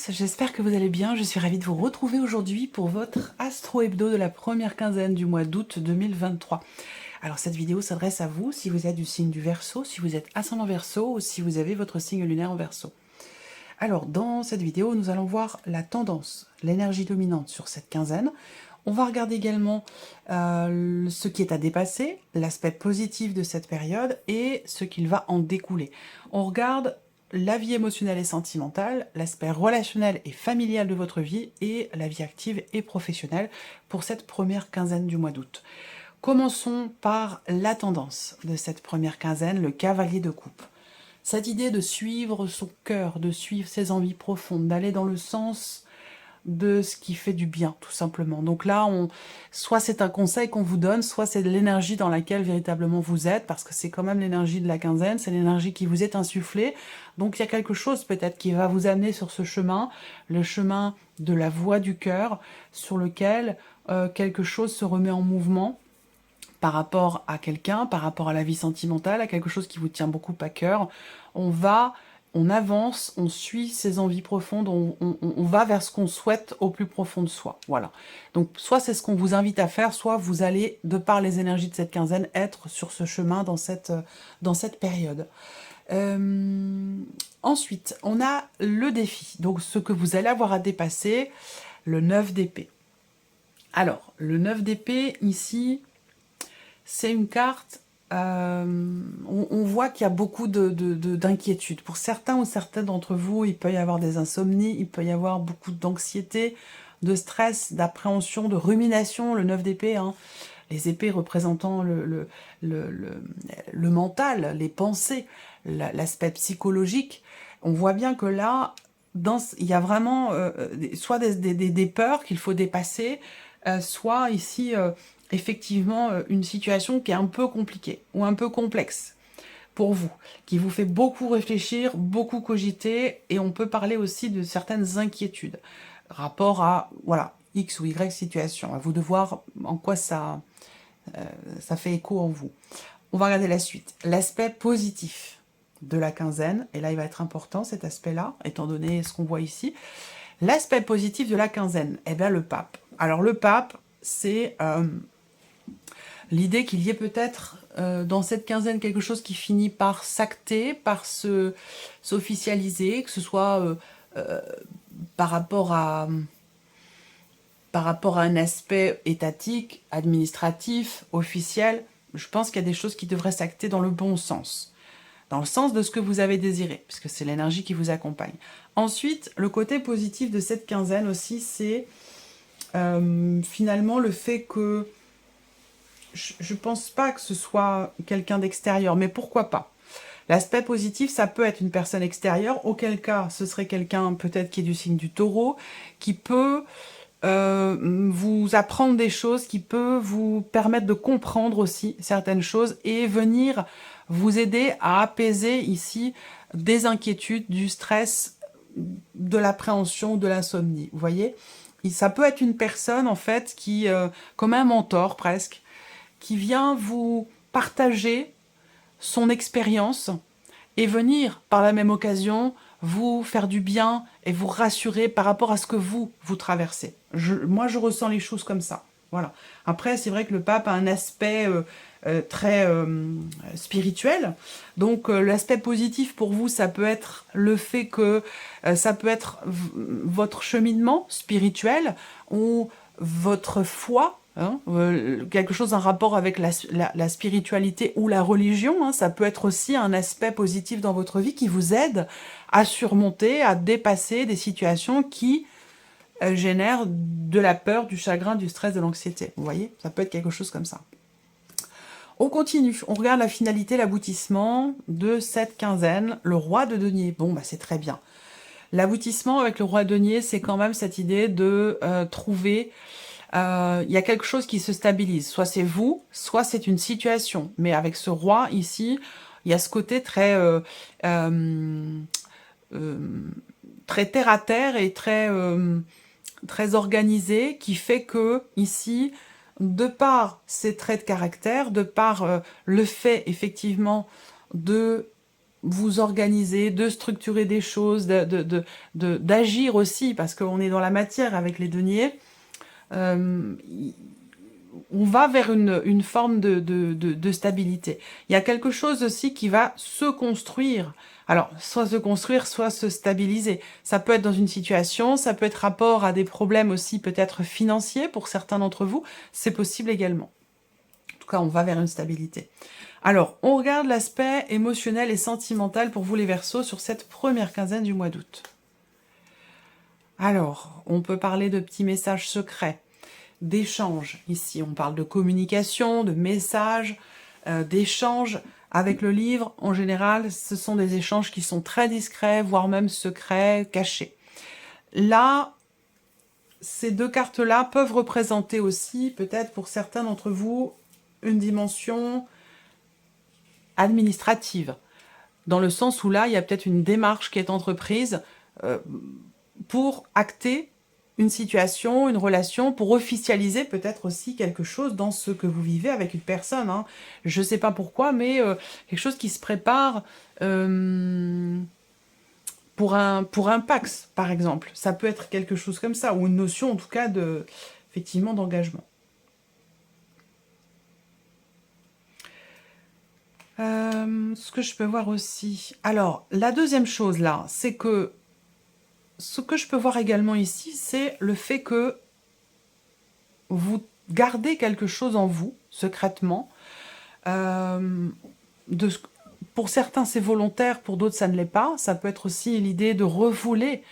tous, j'espère que vous allez bien. Je suis ravie de vous retrouver aujourd'hui pour votre Astro Hebdo de la première quinzaine du mois d'août 2023. Alors cette vidéo s'adresse à vous si vous êtes du signe du Verseau, si vous êtes ascendant Verseau ou si vous avez votre signe lunaire en Verseau. Alors dans cette vidéo, nous allons voir la tendance, l'énergie dominante sur cette quinzaine. On va regarder également ce qui est à dépasser, l'aspect positif de cette période et ce qu'il va en découler. On regarde la vie émotionnelle et sentimentale, l'aspect relationnel et familial de votre vie et la vie active et professionnelle pour cette première quinzaine du mois d'août. Commençons par la tendance de cette première quinzaine, le cavalier de coupe. Cette idée de suivre son cœur, de suivre ses envies profondes, d'aller dans le sens de ce qui fait du bien, tout simplement. Donc là, soit c'est un conseil qu'on vous donne, soit c'est de l'énergie dans laquelle véritablement vous êtes, parce que c'est quand même l'énergie de la quinzaine, c'est l'énergie qui vous est insufflée. Donc il y a quelque chose peut-être qui va vous amener sur ce chemin, le chemin de la voie du cœur, sur lequel quelque chose se remet en mouvement par rapport à quelqu'un, par rapport à la vie sentimentale, à quelque chose qui vous tient beaucoup à cœur. On avance, on suit ses envies profondes, on va vers ce qu'on souhaite au plus profond de soi. Voilà. Donc, soit c'est ce qu'on vous invite à faire, soit vous allez, de par les énergies de cette quinzaine, être sur ce chemin dans cette période. Ensuite, on a le défi. Donc, ce que vous allez avoir à dépasser, le 9 d'épée. Alors, le 9 d'épée, ici, c'est une carte... on voit qu'il y a beaucoup d'inquiétudes. Pour certains ou certaines d'entre vous, il peut y avoir des insomnies, il peut y avoir beaucoup d'anxiété, de stress, d'appréhension, de rumination, le 9 d'épée, hein. Les épées représentant le mental, les pensées, l'aspect psychologique. On voit bien que là, il y a vraiment soit des peurs qu'il faut dépasser, soit ici... effectivement une situation qui est un peu compliquée ou un peu complexe pour vous, qui vous fait beaucoup réfléchir, beaucoup cogiter, et on peut parler aussi de certaines inquiétudes, rapport à, voilà, X ou Y situation, à vous de voir en quoi ça fait écho en vous. On va regarder la suite. L'aspect positif de la quinzaine, et là il va être important cet aspect-là, étant donné ce qu'on voit ici. L'aspect positif de la quinzaine, eh bien le pape. Alors le pape, c'est... l'idée qu'il y ait peut-être dans cette quinzaine quelque chose qui finit par s'acter, par s'officialiser, que ce soit par rapport à un aspect étatique, administratif, officiel. Je pense qu'il y a des choses qui devraient s'acter dans le bon sens, dans le sens de ce que vous avez désiré, puisque c'est l'énergie qui vous accompagne. Ensuite, le côté positif de cette quinzaine aussi, c'est finalement le fait que je pense pas que ce soit quelqu'un d'extérieur, mais pourquoi pas? L'aspect positif, ça peut être une personne extérieure, auquel cas ce serait quelqu'un peut-être qui est du signe du Taureau, qui peut vous apprendre des choses, qui peut vous permettre de comprendre aussi certaines choses et venir vous aider à apaiser ici des inquiétudes, du stress, de l'appréhension, de l'insomnie. Vous voyez? Ça peut être une personne en fait qui, comme un mentor presque, qui vient vous partager son expérience et venir, par la même occasion, vous faire du bien et vous rassurer par rapport à ce que vous traversez. Moi, je ressens les choses comme ça. Voilà. Après, c'est vrai que le pape a un aspect très spirituel. Donc, l'aspect positif pour vous, ça peut être le fait que ça peut être votre cheminement spirituel ou votre foi, hein, quelque chose en rapport avec la spiritualité ou la religion, hein, ça peut être aussi un aspect positif dans votre vie qui vous aide à surmonter, à dépasser des situations qui génèrent de la peur, du chagrin, du stress, de l'anxiété. Vous voyez, ça peut être quelque chose comme ça. On continue, on regarde la finalité, l'aboutissement de cette quinzaine, le roi de denier. Bon, bah c'est très bien. L'aboutissement avec le roi de denier, c'est quand même cette idée de trouver... il y a quelque chose qui se stabilise. Soit c'est vous, soit c'est une situation. Mais avec ce roi ici, il y a ce côté très très terre à terre et très organisé qui fait que ici, de par ses traits de caractère, de par le fait effectivement de vous organiser, de structurer des choses, d'agir aussi, parce qu'on est dans la matière avec les deniers. On va vers une forme de stabilité. Il y a quelque chose aussi qui va se construire. Alors, soit se construire, soit se stabiliser. Ça peut être dans une situation, ça peut être rapport à des problèmes aussi peut-être financiers pour certains d'entre vous. C'est possible également. En tout cas, on va vers une stabilité. Alors, on regarde l'aspect émotionnel et sentimental pour vous les Verseaux sur cette première quinzaine du mois d'août. Alors, on peut parler de petits messages secrets, d'échanges. Ici, on parle de communication, de messages, d'échanges. Avec le livre, en général, ce sont des échanges qui sont très discrets, voire même secrets, cachés. Là, ces deux cartes-là peuvent représenter aussi, peut-être pour certains d'entre vous, une dimension administrative, dans le sens où là, il y a peut-être une démarche qui est entreprise pour acter une situation, une relation, pour officialiser peut-être aussi quelque chose dans ce que vous vivez avec une personne. Hein. Je ne sais pas pourquoi, mais quelque chose qui se prépare pour un Pax, par exemple. Ça peut être quelque chose comme ça, ou une notion en tout cas effectivement d'engagement. Ce que je peux voir aussi... Alors, la deuxième chose là, c'est que ce que je peux voir également ici, c'est le fait que vous gardez quelque chose en vous, secrètement. Pour certains, c'est volontaire, pour d'autres, ça ne l'est pas. Ça peut être aussi l'idée de refouler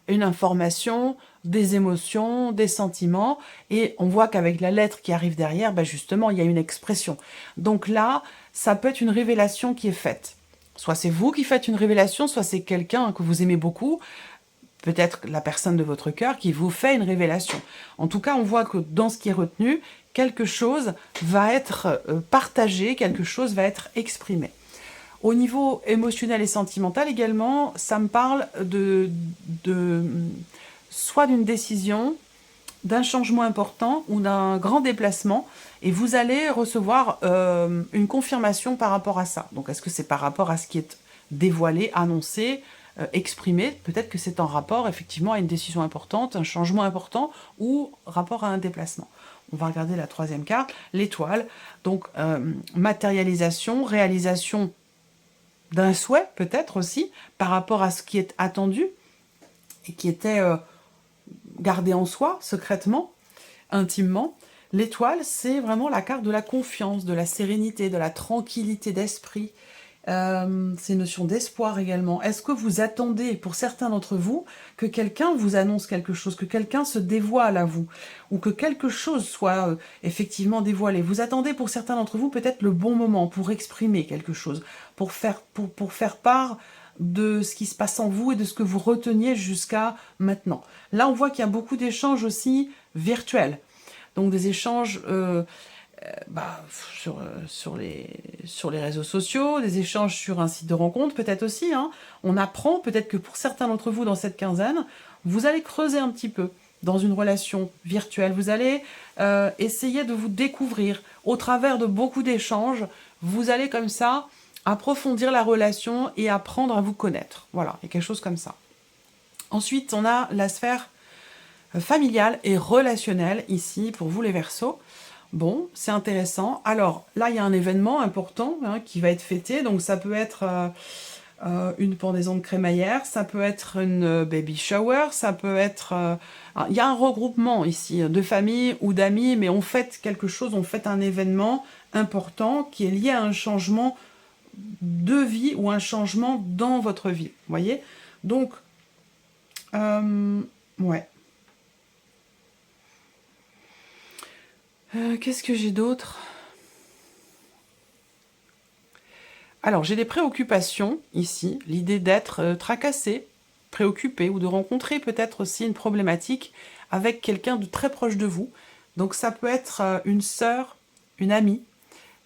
une information, des émotions, des sentiments. Et on voit qu'avec la lettre qui arrive derrière, ben justement, il y a une expression. Donc là, ça peut être une révélation qui est faite. Soit c'est vous qui faites une révélation, soit c'est quelqu'un que vous aimez beaucoup, peut-être la personne de votre cœur qui vous fait une révélation. En tout cas, on voit que dans ce qui est retenu, quelque chose va être partagé, quelque chose va être exprimé. Au niveau émotionnel et sentimental également, ça me parle soit d'une décision, d'un changement important ou d'un grand déplacement, et vous allez recevoir une confirmation par rapport à ça. Donc, est-ce que c'est par rapport à ce qui est dévoilé, annoncé, exprimé? Peut-être que c'est en rapport effectivement à une décision importante, un changement important, ou rapport à un déplacement. On va regarder la troisième carte, l'étoile. Donc, matérialisation, réalisation d'un souhait peut-être aussi, par rapport à ce qui est attendu, et qui était gardé en soi, secrètement, intimement. L'étoile, c'est vraiment la carte de la confiance, de la sérénité, de la tranquillité d'esprit. C'est une notion d'espoir également. Est-ce que vous attendez, pour certains d'entre vous, que quelqu'un vous annonce quelque chose, que quelqu'un se dévoile à vous, ou que quelque chose soit effectivement dévoilé? Vous attendez, pour certains d'entre vous, peut-être le bon moment pour exprimer quelque chose, pour faire part de ce qui se passe en vous et de ce que vous reteniez jusqu'à maintenant. Là, on voit qu'il y a beaucoup d'échanges aussi virtuels. Donc des échanges sur les réseaux sociaux, des échanges sur un site de rencontre peut-être aussi. Hein. On apprend, peut-être que pour certains d'entre vous dans cette quinzaine, vous allez creuser un petit peu dans une relation virtuelle. Vous allez essayer de vous découvrir au travers de beaucoup d'échanges. Vous allez comme ça approfondir la relation et apprendre à vous connaître. Voilà, il y a quelque chose comme ça. Ensuite, on a la sphère familiale et relationnelle ici pour vous les Verseaux. Bon, c'est intéressant. Alors là, il y a un événement important qui va être fêté. Donc ça peut être une pendaison de crémaillère, ça peut être une baby shower, ça peut être... il y a un regroupement ici de familles ou d'amis, mais on fête quelque chose, on fête un événement important qui est lié à un changement de vie ou un changement dans votre vie. Vous voyez? Donc, ouais. Qu'est-ce que j'ai d'autre? Alors, j'ai des préoccupations ici, l'idée d'être tracassé, préoccupé, ou de rencontrer peut-être aussi une problématique avec quelqu'un de très proche de vous. Donc ça peut être une sœur, une amie,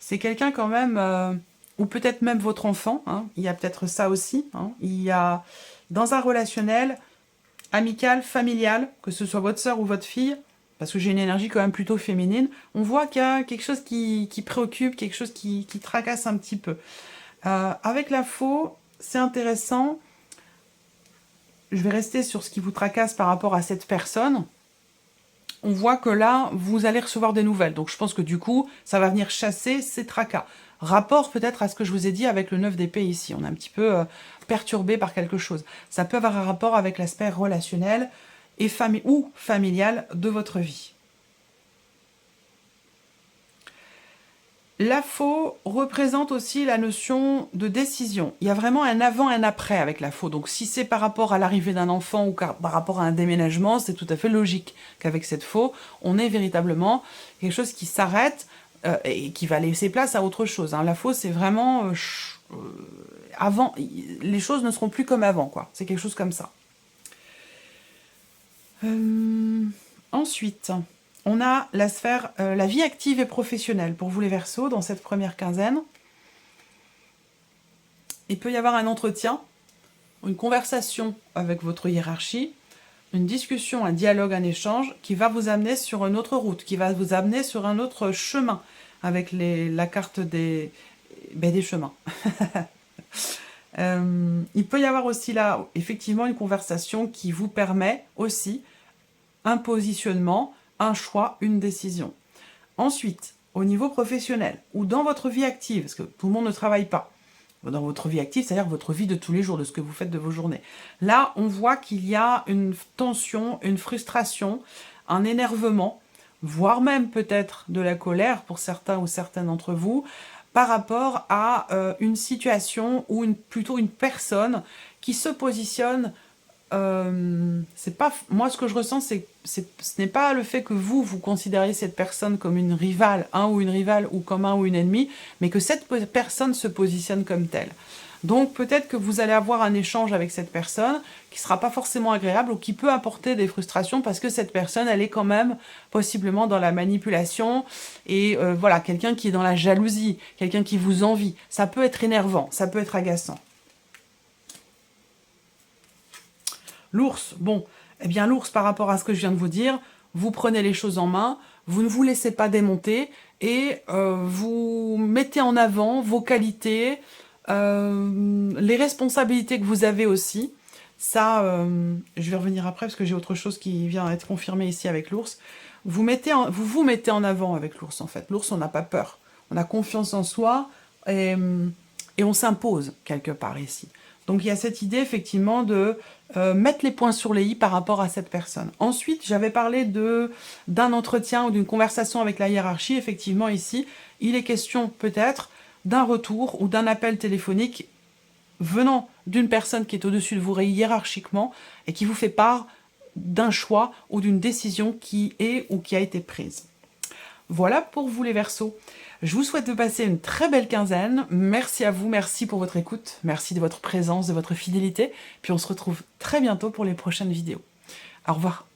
c'est quelqu'un quand même, ou peut-être même votre enfant, hein. Il y a peut-être ça aussi, hein. Il y a dans un relationnel amical, familial, que ce soit votre sœur ou votre fille, parce que j'ai une énergie quand même plutôt féminine, on voit qu'il y a quelque chose qui préoccupe, quelque chose qui tracasse un petit peu. Avec la faux, c'est intéressant. Je vais rester sur ce qui vous tracasse par rapport à cette personne. On voit que là, vous allez recevoir des nouvelles. Donc, je pense que du coup, ça va venir chasser ces tracas. Rapport peut-être à ce que je vous ai dit avec le 9 d'épée ici. On est un petit peu perturbé par quelque chose. Ça peut avoir un rapport avec l'aspect relationnel et ou familial de votre vie. La faux représente aussi la notion de décision. Il y a vraiment un avant et un après avec la faux. Donc si c'est par rapport à l'arrivée d'un enfant ou par rapport à un déménagement, c'est tout à fait logique qu'avec cette faux, on ait véritablement quelque chose qui s'arrête et qui va laisser place à autre chose. Hein. La faux, c'est vraiment... avant, les choses ne seront plus comme avant, quoi. C'est quelque chose comme ça. Ensuite... on a la sphère, la vie active et professionnelle pour vous les Verseaux dans cette première quinzaine. Il peut y avoir un entretien, une conversation avec votre hiérarchie, une discussion, un dialogue, un échange qui va vous amener sur une autre route, qui va vous amener sur un autre chemin avec la carte des chemins. Il peut y avoir aussi là, effectivement, une conversation qui vous permet aussi un positionnement, un choix, une décision. Ensuite, au niveau professionnel, ou dans votre vie active, parce que tout le monde ne travaille pas, dans votre vie active, c'est-à-dire votre vie de tous les jours, de ce que vous faites de vos journées. Là, on voit qu'il y a une tension, une frustration, un énervement, voire même peut-être de la colère pour certains ou certaines d'entre vous, par rapport à une situation ou plutôt une personne qui se positionne. C'est pas moi, ce que je ressens, ce n'est pas le fait que vous considériez cette personne comme une rivale, ou une rivale, ou comme un ou une ennemie, mais que cette personne se positionne comme telle. Donc peut-être que vous allez avoir un échange avec cette personne qui sera pas forcément agréable ou qui peut apporter des frustrations parce que cette personne, elle est quand même possiblement dans la manipulation et voilà, quelqu'un qui est dans la jalousie, quelqu'un qui vous envie. Ça peut être énervant, ça peut être agaçant. L'ours, bon, eh bien l'ours, par rapport à ce que je viens de vous dire, vous prenez les choses en main, vous ne vous laissez pas démonter et vous mettez en avant vos qualités, les responsabilités que vous avez aussi. Ça, je vais revenir après parce que j'ai autre chose qui vient être confirmée ici avec l'ours. Vous vous mettez en avant avec l'ours en fait. L'ours, on n'a pas peur, on a confiance en soi et on s'impose quelque part ici. Donc il y a cette idée effectivement de mettre les points sur les i par rapport à cette personne. Ensuite, j'avais parlé d'un entretien ou d'une conversation avec la hiérarchie. Effectivement ici, il est question peut-être d'un retour ou d'un appel téléphonique venant d'une personne qui est au-dessus de vous hiérarchiquement et qui vous fait part d'un choix ou d'une décision qui est ou qui a été prise. Voilà pour vous les Verseaux. Je vous souhaite de passer une très belle quinzaine. Merci à vous, merci pour votre écoute, merci de votre présence, de votre fidélité. Puis on se retrouve très bientôt pour les prochaines vidéos. Au revoir.